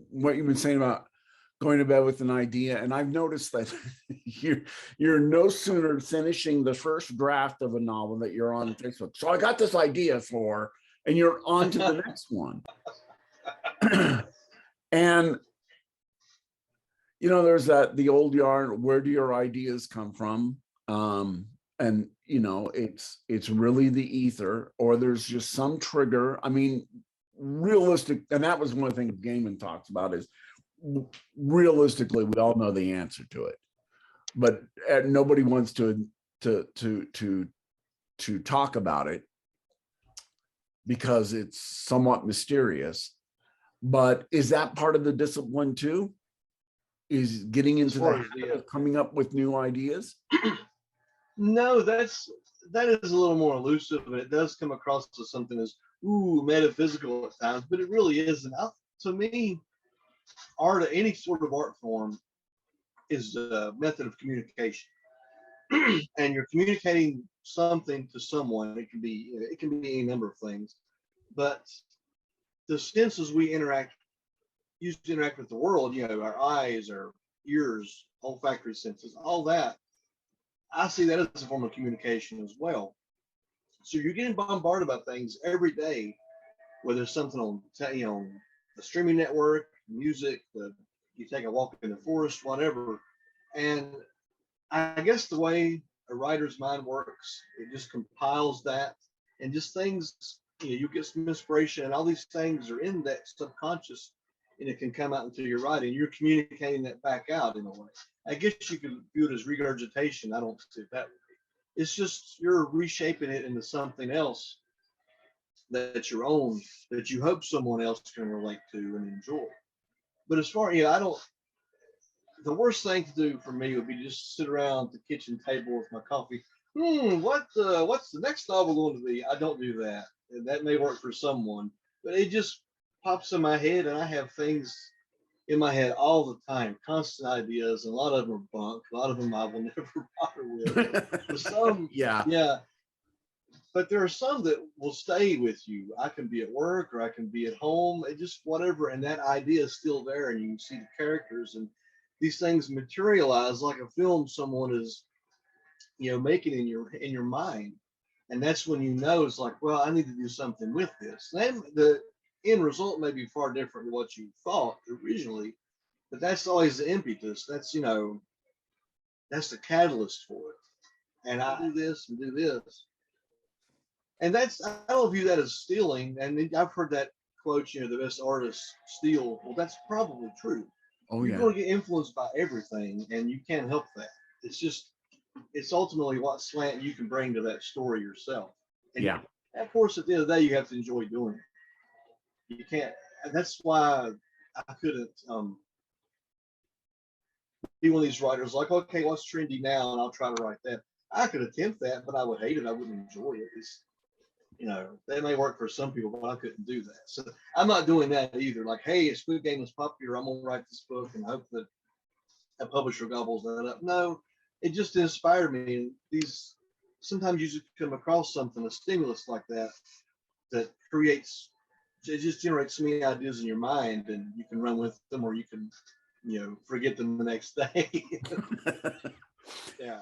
what you've been saying about going to bed with an idea, and I've noticed that you're no sooner finishing the first draft of a novel that you're on Facebook. So I got this idea for, and you're on to the next one. And there's the old yarn, where do your ideas come from? And it's really the ether, or there's just some trigger. I mean, realistic, and that was one of the things Gaiman talks about, is realistically we all know the answer to it, but nobody wants to talk about it because it's somewhat mysterious. But is that part of the discipline too? Is getting into the habit of coming up with new ideas? No, that is a little more elusive, and it does come across as something as metaphysical at times, but it really isn't. To me, art, any sort of art form, is a method of communication, and you're communicating something to someone. It can be any number of things, but the senses we use to interact with the world, our eyes, our ears, olfactory senses, all that, I see that as a form of communication as well. So you're getting bombarded by things every day, whether it's something on the streaming network, music, you take a walk in the forest, whatever. And I guess the way a writer's mind works, it just compiles that, and just things, you get some inspiration, and all these things are in that subconscious, and it can come out into your writing. You're communicating that back out in a way. I guess you could view it as regurgitation. I don't see it that way. It's just you're reshaping it into something else that's your own, that you hope someone else can relate to and enjoy. But as far, I don't, the worst thing to do for me would be just sit around the kitchen table with my coffee. What's the next novel going to be? I don't do that. And that may work for someone, but it just pops in my head, and I have things in my head all the time, constant ideas, and a lot of them are bunk. A lot of them I will never bother with. But some, yeah. But there are some that will stay with you. I can be at work or I can be at home, and just whatever, and that idea is still there, and you can see the characters, and these things materialize like a film someone is, making in your mind. And that's when it's like, well, I need to do something with this. Then the end result may be far different than what you thought originally, but that's always the impetus. That's that's the catalyst for it. And I do this and do this, and I don't view that as stealing. And I've heard that quote, the best artists steal. Well, that's probably true. You're going to get influenced by everything, and you can't help that. It's ultimately what slant you can bring to that story yourself. And of course, at the end of the day, you have to enjoy doing it. You can't, and that's why I couldn't be one of these writers like, okay, what's trendy now, and I'll try to write that. I could attempt that, but I would hate it. I wouldn't enjoy it. That may work for some people, but I couldn't do that. So I'm not doing that either. Like, hey, a Squid Game is popular, I'm gonna write this book and hope that a publisher gobbles that up. No, it just inspired me. And sometimes you just come across something, a stimulus like that it just generates so many ideas in your mind, and you can run with them, or you can, forget them the next day. Yeah.